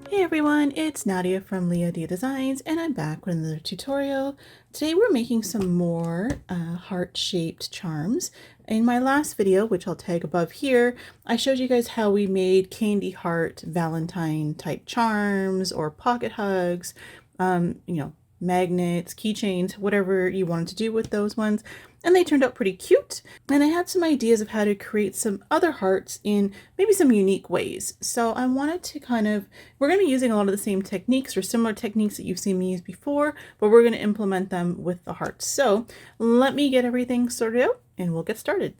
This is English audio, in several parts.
Hey everyone, it's Nadia from liadiadesigns and I'm back with another tutorial. Today we're making some more heart-shaped charms. In my last video, which I'll tag above here, I showed you guys how we made candy heart Valentine type charms or pocket hugs, magnets, keychains, whatever you wanted to do with those ones. And they turned out pretty cute. And I had some ideas of how to create some other hearts in maybe some unique ways. So I wanted to we're going to be using a lot of the same techniques or similar techniques that you've seen me use before, but we're going to implement them with the hearts. So let me get everything sorted out and we'll get started.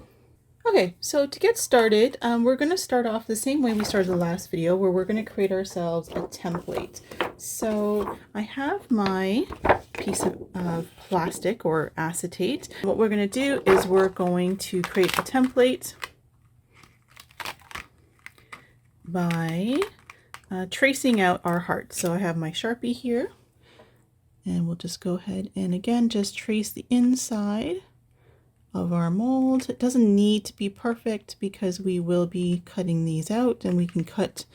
Okay, so to get started, we're going to start off the same way we started the last video, where we're going to create ourselves a template. So I have my piece of plastic or acetate. What we're going to do is we're going to create a template by tracing out our heart. So I have my Sharpie here, and we'll just go ahead and again just trace the inside of our mold. It doesn't need to be perfect because we will be cutting these out, and we can cut,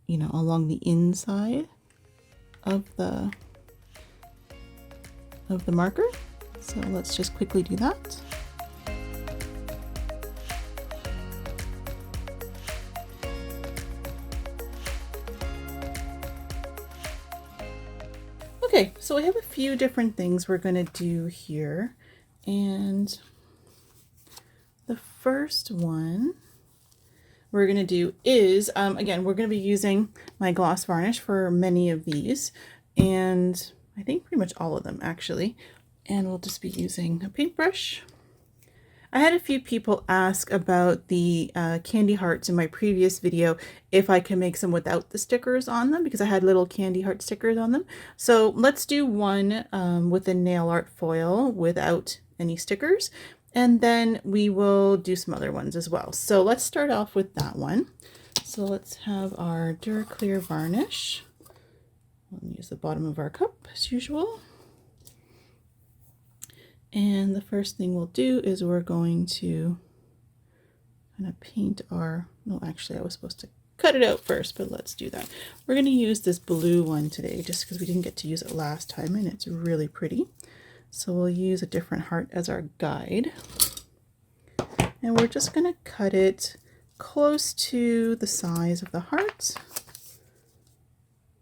along the inside of the marker. So let's just quickly do that. Okay, so we have a few different things we're going to do here, and the first one we're going to do is, again, we're going to be using my gloss varnish for many of these, and I think pretty much all of them actually, and we'll just be using a paintbrush. I had a few people ask about the candy hearts in my previous video, if I can make some without the stickers on them, because I had little candy heart stickers on them. So let's do one with a nail art foil without any stickers, and then we will do some other ones as well. So let's start off with that one. So let's have our DuraClear varnish. We'll use the bottom of our cup as usual. And the first thing we'll do is we're going to kind of paint our, no, actually I was supposed to cut it out first, but let's do that. We're going to use this blue one today just because we didn't get to use it last time, and it's really pretty. So we'll use a different heart as our guide. And we're just going to cut it close to the size of the heart.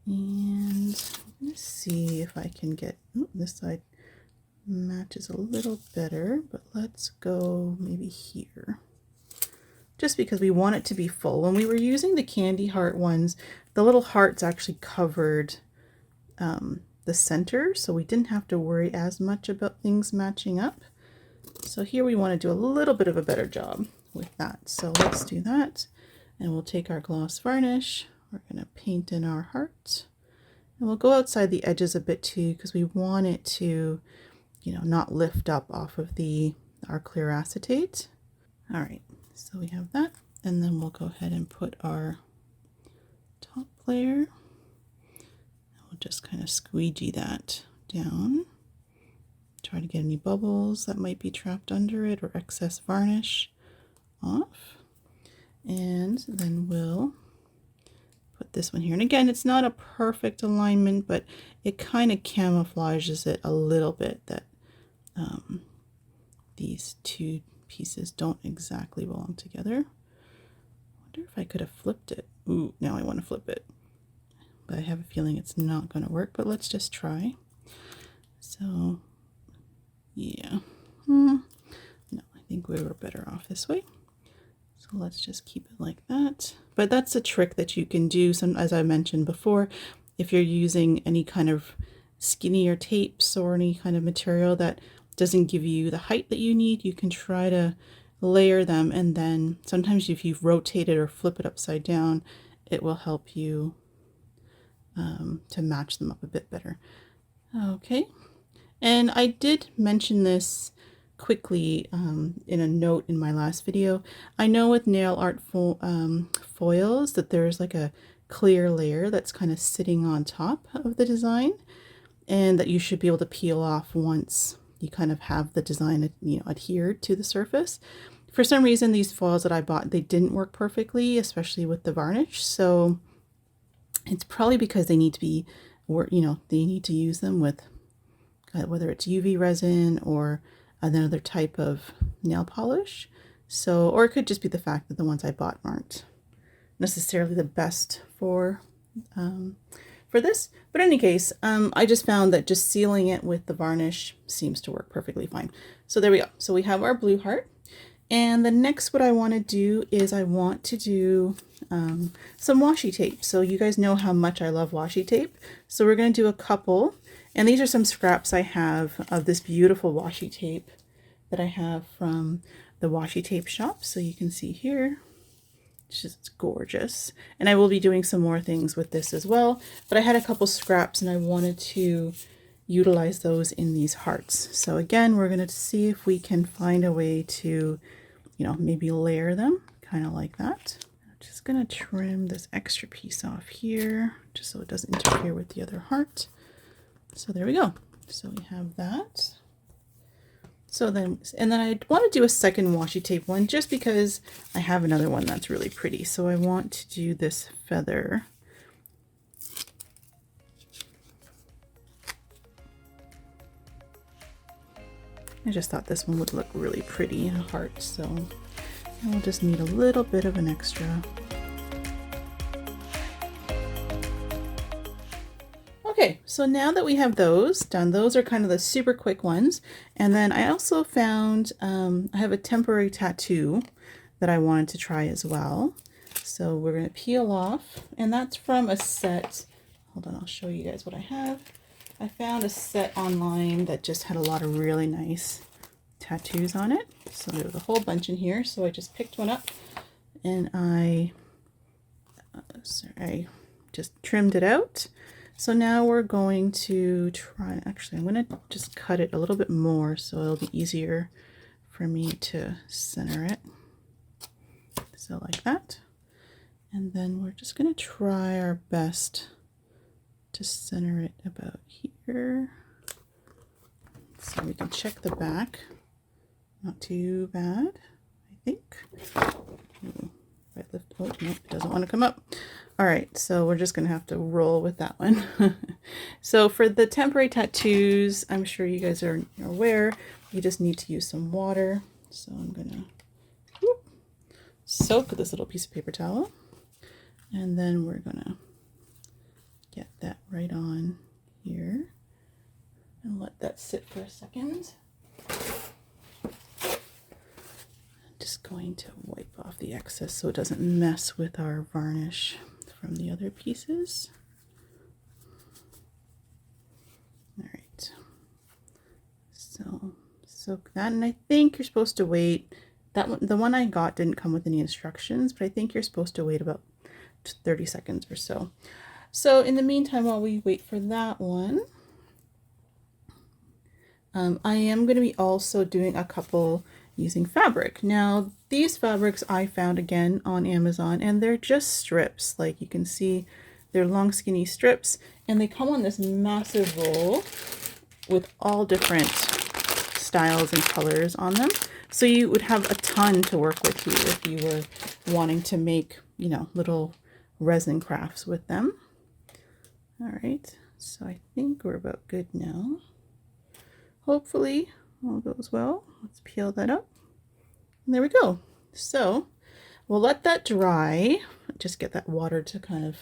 And I'm going to see if I can get, this side matches a little better, but let's go maybe here. Just because we want it to be full. When we were using the candy heart ones, the little hearts actually covered the center, so we didn't have to worry as much about things matching up. So here we want to do a little bit of a better job with that. So let's do that, and we'll take our gloss varnish. We're going to paint in our heart, and we'll go outside the edges a bit too, because we want it to, not lift up off of our clear acetate. All right, so we have that, and then we'll go ahead and put our top layer. We'll just kind of squeegee that down. Try to get any bubbles that might be trapped under it or excess varnish off. And then we'll put this one here. And again, it's not a perfect alignment, but it kind of camouflages it a little bit that these two pieces don't exactly belong together. I wonder if I could have flipped it. Ooh, now I want to flip it. But I have a feeling it's not going to work, but let's just try. So, yeah. No, I think we were better off this way. So let's just keep it like that. But that's a trick that you can do, as I mentioned before, if you're using any kind of skinnier tapes or any kind of material that doesn't give you the height that you need, you can try to layer them, and then sometimes if you rotate it or flip it upside down, it will help you to match them up a bit better. Okay, and I did mention this quickly in a note in my last video. I know with nail art foils that there's like a clear layer that's kind of sitting on top of the design, and that you should be able to peel off once you kind of have the design, adhered to the surface. For some reason, these foils that I bought, they didn't work perfectly, especially with the varnish. So It's probably because they need to be, or they need to use them with whether it's UV resin or another type of nail polish. So, or it could just be the fact that the ones I bought aren't necessarily the best for this. But in any case, I just found that just sealing it with the varnish seems to work perfectly fine. So there we go. So we have our blue heart. And the next what I want to do is I want to do some washi tape. So you guys know how much I love washi tape. So we're going to do a couple. And these are some scraps I have of this beautiful washi tape that I have from the washi tape shop. So you can see here. It's just gorgeous. And I will be doing some more things with this as well. But I had a couple scraps and I wanted to utilize those in these hearts. So again, we're going to see if we can find a way to, maybe layer them kind of like that. I'm just going to trim this extra piece off here just so it doesn't interfere with the other heart. So there we go. So we have that. So then, and then I want to do a second washi tape one just because I have another one that's really pretty. So I want to do this feather. I just thought this one would look really pretty in a heart. So I'll just need a little bit of an extra. Okay, so now that we have those done, those are kind of the super quick ones. And then I also found, I have a temporary tattoo that I wanted to try as well. So we're going to peel off, and that's from a set. Hold on, I'll show you guys what I have. I found a set online that just had a lot of really nice tattoos on it. So there was a whole bunch in here. So I just picked one up and I just trimmed it out. So now we're going to try, actually I'm going to just cut it a little bit more so it'll be easier for me to center it. So like that. And then we're just going to try our best to center it about here. So we can check the back. Not too bad, I think. Ooh, if I lift, oh no, it doesn't want to come up. All right, so we're just gonna have to roll with that one. So for the temporary tattoos, I'm sure you guys are aware, you just need to use some water. So I'm gonna soak this little piece of paper towel, and then we're gonna get that right on here and let that sit for a second. Just going to wipe off the excess so it doesn't mess with our varnish from the other pieces. All right, so soak that, and I think you're supposed to wait. That one, the one I got didn't come with any instructions, but I think you're supposed to wait about 30 seconds or so. So in the meantime, while we wait for that one, I am going to be also doing a couple using fabric. Now these fabrics I found again on Amazon, and they're just strips. Like you can see, they're long skinny strips, and they come on this massive roll with all different styles and colors on them. So you would have a ton to work with here if you were wanting to make, little resin crafts with them. All right, so I think we're about good now. Hopefully all goes well. Let's peel that up. And there we go. So we'll let that dry. Just get that water to kind of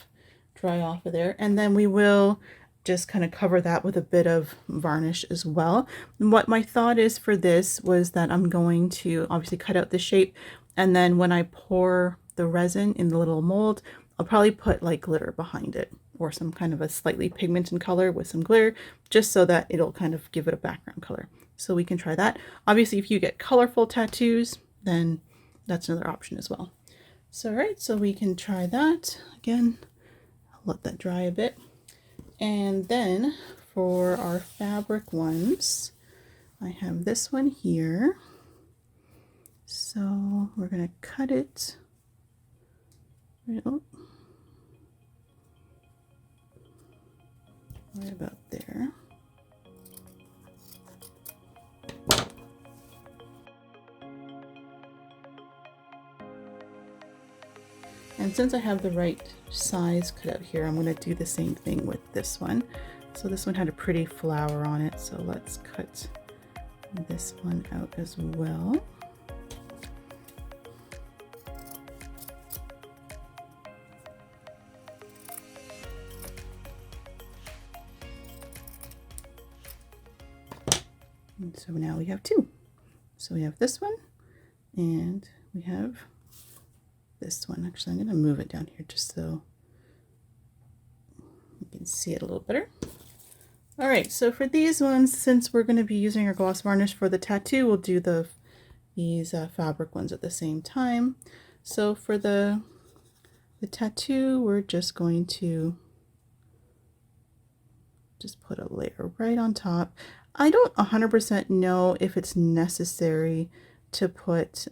dry off of there. And then we will just kind of cover that with a bit of varnish as well. And what my thought is for this was that I'm going to obviously cut out the shape. And then when I pour the resin in the little mold, I'll probably put like glitter behind it, or some kind of a slightly pigmented color with some glitter, just so that it'll kind of give it a background color. So we can try that. Obviously, if you get colorful tattoos, then that's another option as well. So, all right, so we can try that. Again, I'll let that dry a bit. And then for our fabric ones, I have this one here. So we're gonna cut it. Right about there. And since I have the right size cut out here, I'm going to do the same thing with this one. So this one had a pretty flower on it, so let's cut this one out as well. And so now we have two. So we have this one and we have this one. Actually, I'm going to move it down here just so you can see it a little better. All right, so for these ones, since we're going to be using our gloss varnish for the tattoo, we'll do these fabric ones at the same time. So for the tattoo, we're just going to just put a layer right on top. I don't 100% know if it's necessary to put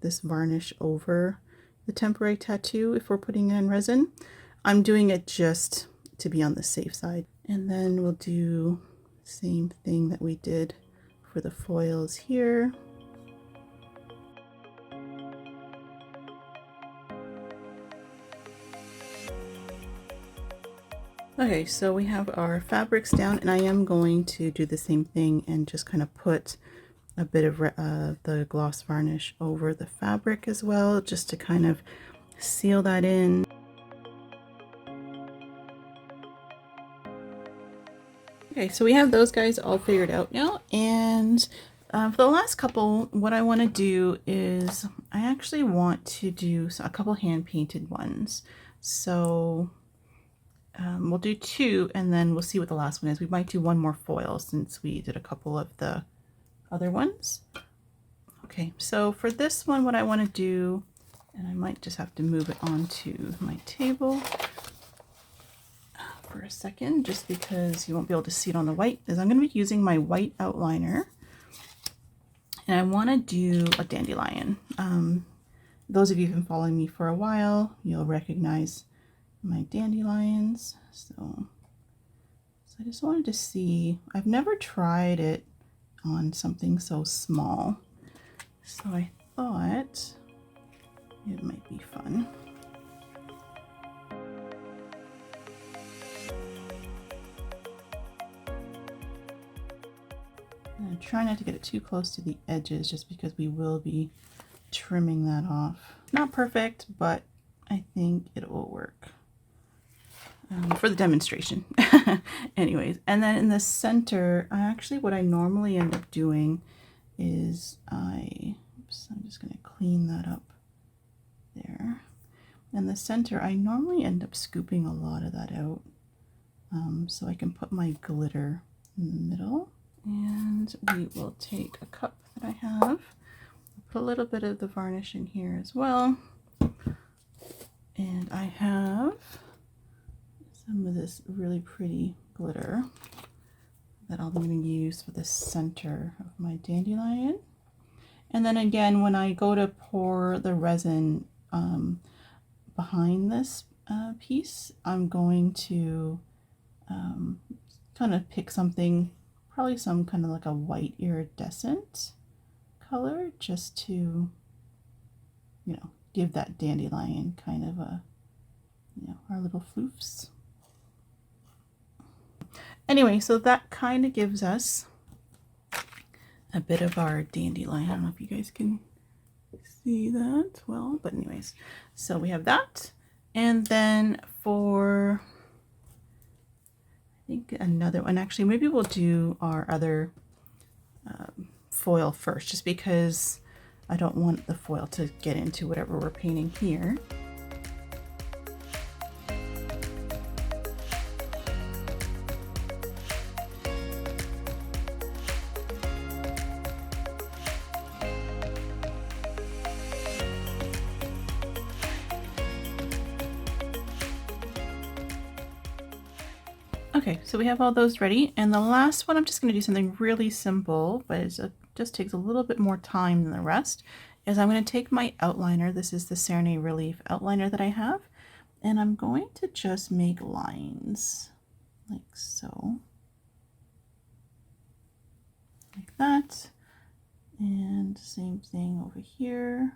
this varnish over the temporary tattoo if we're putting it in resin. I'm doing it just to be on the safe side. And then we'll do the same thing that we did for the foils here. Okay, so we have our fabrics down, and I am going to do the same thing and just kind of put a bit of the gloss varnish over the fabric as well, just to kind of seal that in. Okay, so we have those guys all figured out now, and for the last couple, what I want to do is I actually want to do a couple hand-painted ones. So we'll do two, and then we'll see what the last one is. We might do one more foil since we did a couple of the other ones. Okay, so for this one, what I want to do, and I might just have to move it onto my table for a second, just because you won't be able to see it on the white, is I'm going to be using my white outliner, and I want to do a dandelion. Those of you who've been following me for a while, you'll recognize my dandelions. So I just wanted to see, I've never tried it on something so small, so I thought it might be fun. And try not to get it too close to the edges, just because we will be trimming that off. Not perfect, but I think it will work. For the demonstration. Anyways, and then in the center, what I normally end up doing is I'm just going to clean that up there. In the center, I normally end up scooping a lot of that out, so I can put my glitter in the middle. And we will take a cup that I have, put a little bit of the varnish in here as well. And I have some of this really pretty glitter that I'll even use for the center of my dandelion. And then again, when I go to pour the resin behind this piece, I'm going to kind of pick something, probably some kind of like a white iridescent color, just to, you know, give that dandelion kind of a, you know, our little floofs. Anyway, so that kind of gives us a bit of our dandelion. I don't know if you guys can see that well, but anyways, so we have that. And then for, I think another one, actually, maybe we'll do our other foil first, just because I don't want the foil to get into whatever we're painting here. Okay, so we have all those ready, and the last one, I'm just going to do something really simple, but it just takes a little bit more time than the rest, is I'm going to take my outliner. This is the Serenade Relief outliner that I have, and I'm going to just make lines like so, like that, and same thing over here.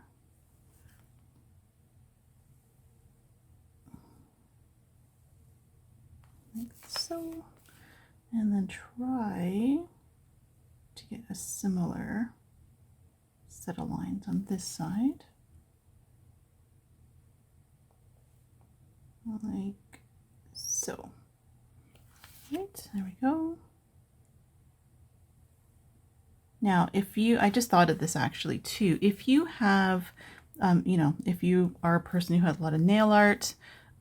like so, and then try to get a similar set of lines on this side, like so. Right, there we go. Now, if you, I just thought of this actually too, if you have, you know, if you are a person who has a lot of nail art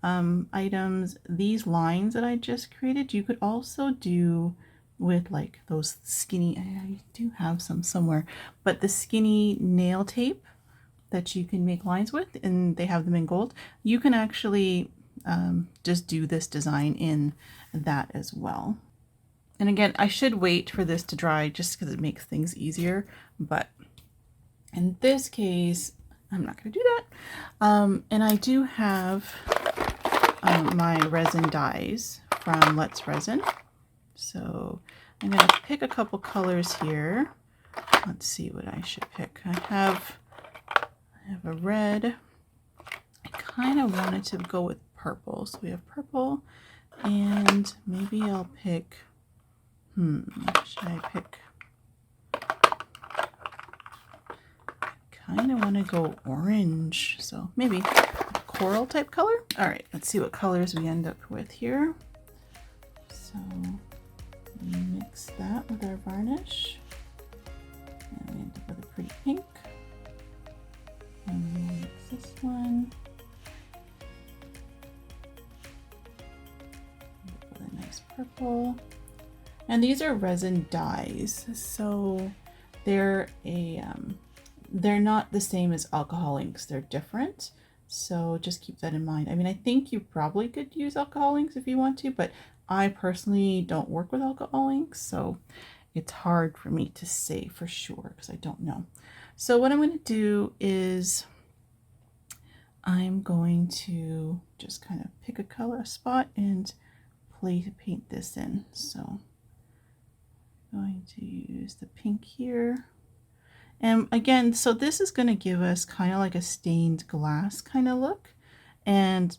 items, these lines that I just created, you could also do with like those skinny, I do have some somewhere, but the skinny nail tape that you can make lines with, and they have them in gold, you can actually just do this design in that as well. And again, I should wait for this to dry just because it makes things easier, but in this case, I'm not going to do that. And I do have my resin dyes from Let's Resin. So I'm going to pick a couple colors here. Let's see what I should pick. I have a red. I kind of wanted to go with purple. So we have purple, and maybe I'll pick, should I pick? I kind of want to go orange. So maybe a coral type color. All right, let's see what colors we end up with here. So we mix that with our varnish, and we end up with a pretty pink. And we'll mix this one with a nice purple. And these are resin dyes, so they're not the same as alcohol inks. They're different. So just keep that in mind. I mean, I think you probably could use alcohol inks if you want to, but I personally don't work with alcohol inks, so it's hard for me to say for sure because I don't know. So what I'm going to do is I'm going to just kind of pick a color spot and paint this in. So I'm going to use the pink here. And again, so this is going to give us kind of like a stained glass kind of look. And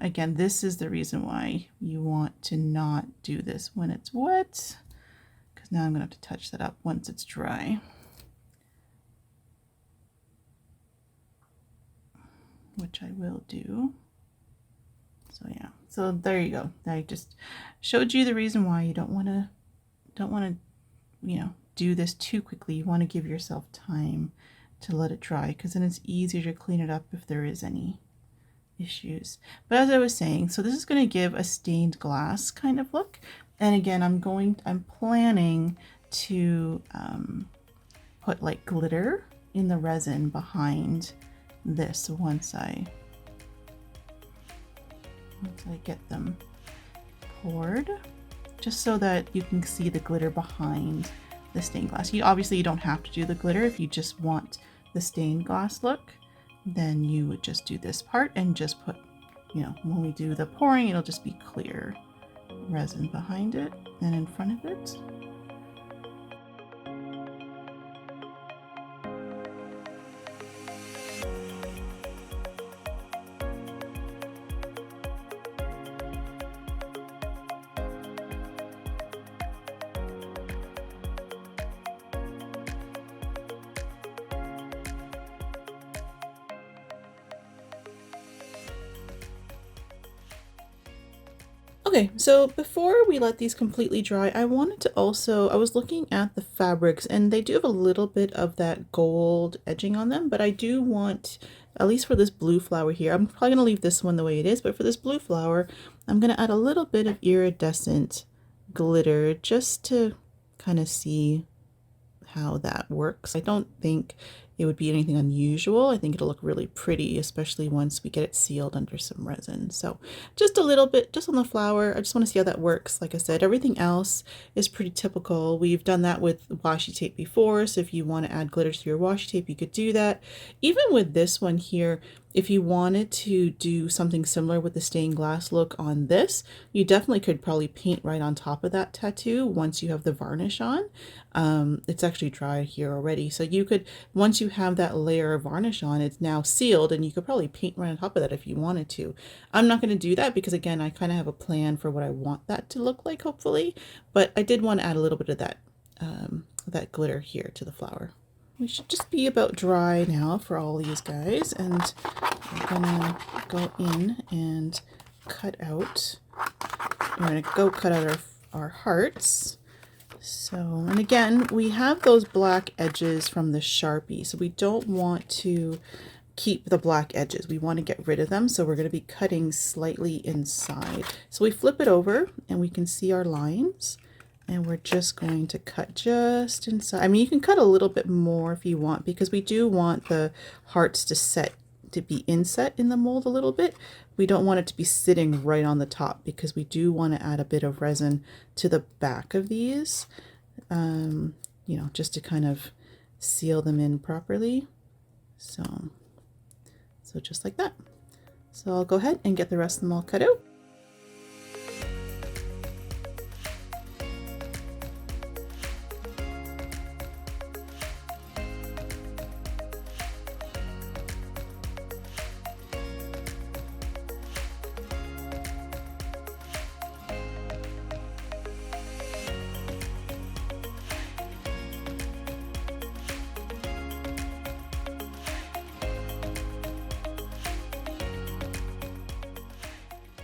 again, this is the reason why you want to not do this when it's wet, because now I'm going to have to touch that up once it's dry, which I will do. So yeah, so there you go. I just showed you the reason why you don't want to, you know, do this too quickly. You want to give yourself time to let it dry, because then it's easier to clean it up if there is any issues. But as I was saying, so this is going to give a stained glass kind of look. And again, I'm planning to put like glitter in the resin behind this once I get them poured, just so that you can see the glitter behind the stained glass. You don't have to do the glitter. If you just want the stained glass look, then you would just do this part and just put, you know, when we do the pouring, it'll just be clear resin behind it and in front of it. Okay, so before we let these completely dry, I wanted to also, I was looking at the fabrics and they do have a little bit of that gold edging on them, but I do want, at least for this blue flower here, I'm probably gonna leave this one the way it is, but for this blue flower, I'm gonna add a little bit of iridescent glitter just to kind of see how that works. I don't think it would be anything unusual. I think it'll look really pretty, especially once we get it sealed under some resin. So just a little bit, just on the flower. I just want to see how that works. Like I said, everything else is pretty typical. We've done that with washi tape before, so if you want to add glitter to your washi tape, you could do that. Even with this one here, if you wanted to do something similar with the stained glass look on this, you definitely could probably paint right on top of that tattoo once you have the varnish on. It's actually dry here already. So you could, once you have that layer of varnish on, it's now sealed, and you could probably paint right on top of that if you wanted to. I'm not going to do that because, again, I kind of have a plan for what I want that to look like, hopefully. But I did want to add a little bit of that glitter here to the flower. We should just be about dry now for all these guys, and we're gonna go in and cut out. We're gonna go cut out our hearts. So, and again, we have those black edges from the Sharpie, so we don't want to keep the black edges. We want to get rid of them, so we're going to be cutting slightly inside. So we flip it over and we can see our lines. And we're just going to cut just inside. I mean, you can cut a little bit more if you want, because we do want the hearts to be inset in the mold a little bit. We don't want it to be sitting right on the top, because we do want to add a bit of resin to the back of these, you know, just to kind of seal them in properly. So just like that. So I'll go ahead and get the rest of them all cut out.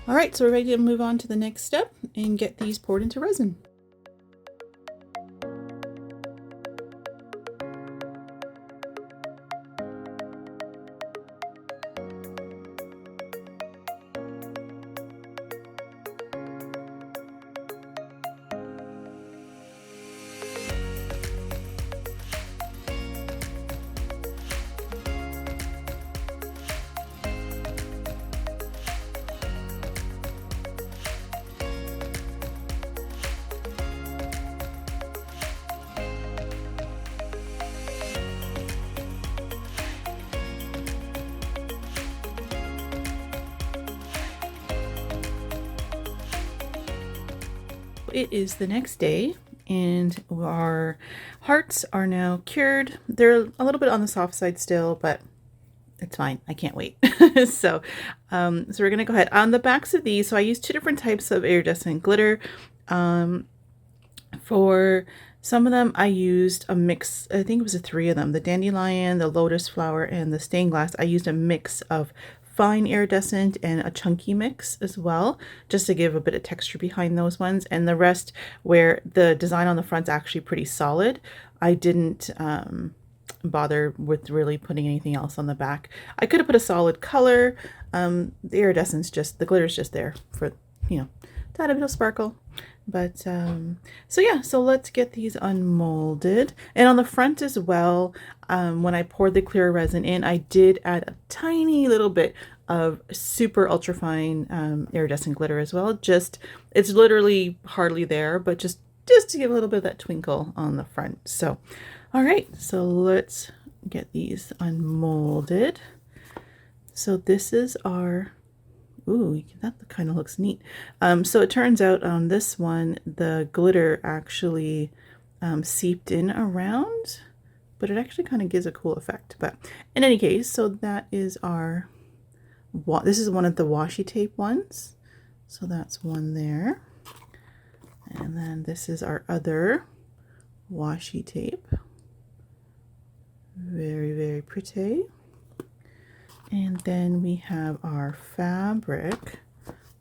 All right, so we're ready to move on to the next step and get these poured into resin. It is the next day and our hearts are now cured. They're a little bit on the soft side still, but it's fine. I can't wait. So we're gonna go ahead on the backs of these. So I used two different types of iridescent glitter. For some of them I used a mix. I think it was three of them: the dandelion, the lotus flower, and the stained glass. I used a mix of fine iridescent and a chunky mix as well, just to give a bit of texture behind those ones. And the rest, where the design on the front's actually pretty solid, I didn't bother with really putting anything else on the back. I could have put a solid color. The iridescence, just the glitter's just there for, you know, to add a bit of sparkle. But so yeah, so let's get these unmolded. And on the front as well, when I poured the clear resin in, I did add a tiny little bit of super ultrafine iridescent glitter as well. Just, it's literally hardly there, but just to give a little bit of that twinkle on the front. So all right, so let's get these unmolded. So this is our, ooh, that kind of looks neat. So it turns out on this one, the glitter actually seeped in around, but it actually kind of gives a cool effect. But in any case, so that is our, this is one of the washi tape ones. So that's one there. And then this is our other washi tape. Very, very pretty. And then we have our fabric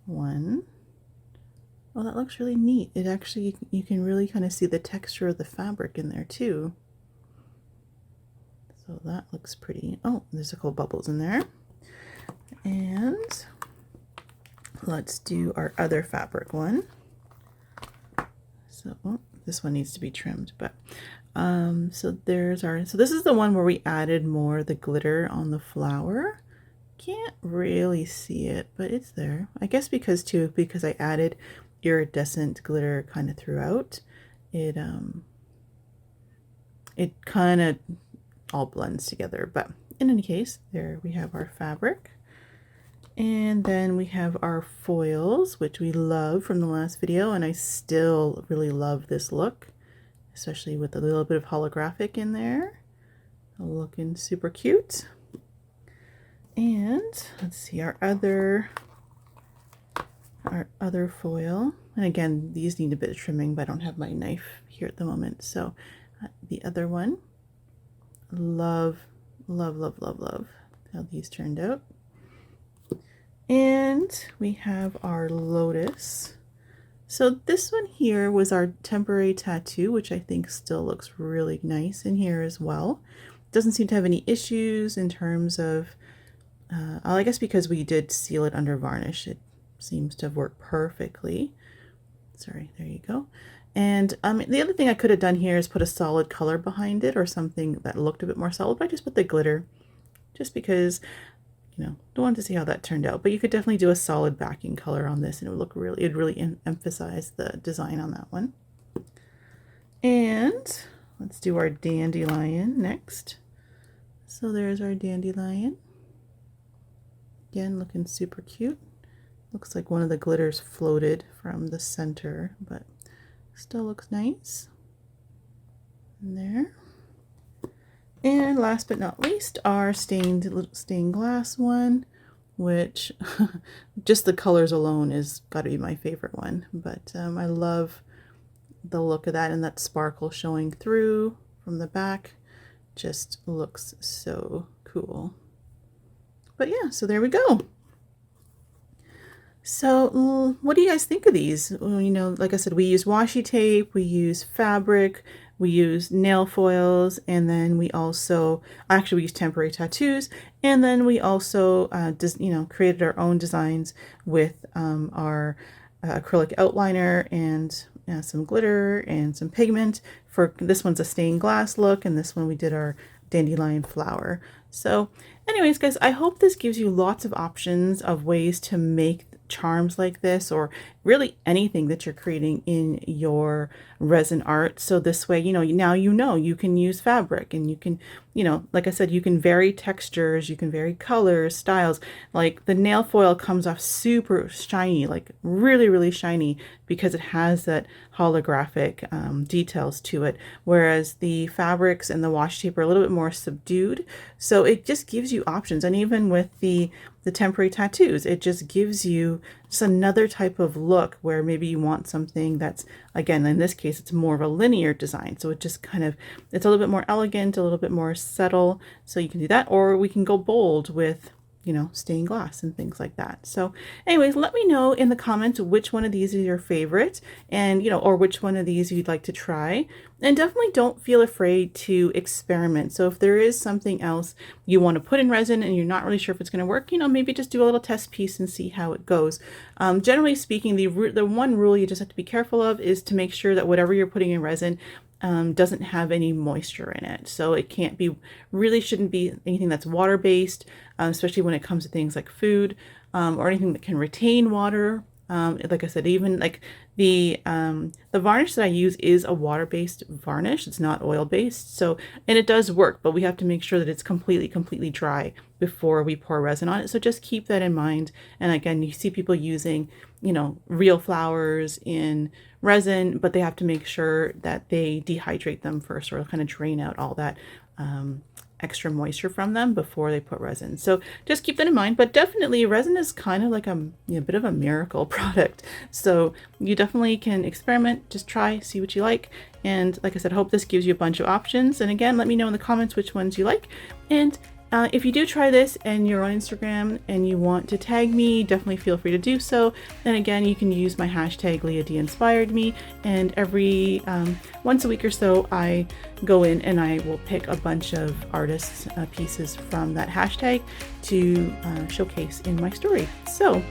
one. Oh, that looks really neat. It actually, you can really kind of see the texture of the fabric in there too. So that looks pretty. Oh, there's a couple bubbles in there. And let's do our other fabric one. So oh, this one needs to be trimmed, but so there's our, so this is the one where we added more of the glitter on the flower. Can't really see it, but it's there. I guess because I added iridescent glitter kind of throughout, it kind of all blends together. But in any case, there we have our fabric. And then we have our foils, which we love from the last video, and I still really love this look, especially with a little bit of holographic in there. Looking super cute. And let's see our other foil. And again, these need a bit of trimming, but I don't have my knife here at the moment. So the other one, love how these turned out. And we have our lotus. So this one here was our temporary tattoo, which I think still looks really nice in here as well. Doesn't seem to have any issues in terms of, I guess because we did seal it under varnish, it seems to have worked perfectly. Sorry, there you go. And the other thing I could have done here is put a solid color behind it or something that looked a bit more solid, but I just put the glitter just because, you know, don't want to see how that turned out. But you could definitely do a solid backing color on this and it would look really, it'd really emphasize the design on that one. And let's do our dandelion next. So there's our dandelion. Again, looking super cute. Looks like one of the glitters floated from the center, but still looks nice. And there. And last but not least, our stained glass one, which just the colors alone is got to be my favorite one. But I love the look of that, and that sparkle showing through from the back. Just looks so cool. But yeah, so there we go. So what do you guys think of these? Well, you know, like I said, we use washi tape, we use fabric, we use nail foils, and then we also, actually we use temporary tattoos, and then we also, created our own designs with our acrylic outliner and some glitter and some pigment. For this one's a stained glass look, and this one we did our dandelion flower. So anyways, guys, I hope this gives you lots of options of ways to make charms like this, or really anything that you're creating in your resin art. So this way, now you can use fabric, and you can, like I said, you can vary textures, you can vary colors, styles. Like the nail foil comes off super shiny, like really, really shiny, because it has that holographic details to it. Whereas the fabrics and the washi tape are a little bit more subdued. So it just gives you options. And even with the temporary tattoos, it just gives you just another type of look where maybe you want something that's, again, in this case, it's more of a linear design. So it just kind of, it's a little bit more elegant, a little bit more subtle. So you can do that, or we can go bold with, stained glass and things like that. So anyways, let me know in the comments which one of these is your favorite, and, or which one of these you'd like to try. And definitely don't feel afraid to experiment. So if there is something else you want to put in resin and you're not really sure if it's going to work, maybe just do a little test piece and see how it goes. Generally speaking, the one rule you just have to be careful of is to make sure that whatever you're putting in resin doesn't have any moisture in it. So it can't be, really shouldn't be anything that's water-based, especially when it comes to things like food, or anything that can retain water. Like I said, even like the varnish that I use is a water-based varnish. It's not oil-based. So, and it does work, but we have to make sure that it's completely dry before we pour resin on it. So just keep that in mind. And again, you see people using, real flowers in resin, but they have to make sure that they dehydrate them first, or kind of drain out all that extra moisture from them before they put resin. So just keep that in mind. But definitely resin is kind of like a bit of a miracle product. So you definitely can experiment, just try, see what you like. And like I said, I hope this gives you a bunch of options. And again, let me know in the comments which ones you like. And if you do try this and you're on Instagram and you want to tag me, definitely feel free to do so. And again, you can use my hashtag LiadiaInspiredMe, and every once a week or so I go in and I will pick a bunch of artists' pieces from that hashtag to showcase in my story. So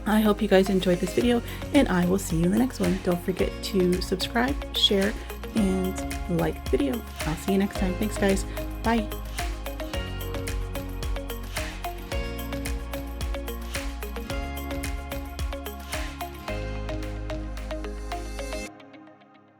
I hope you guys enjoyed this video, and I will see you in the next one. Don't forget to subscribe, share, and like the video. I'll see you next time. Thanks, guys. Bye.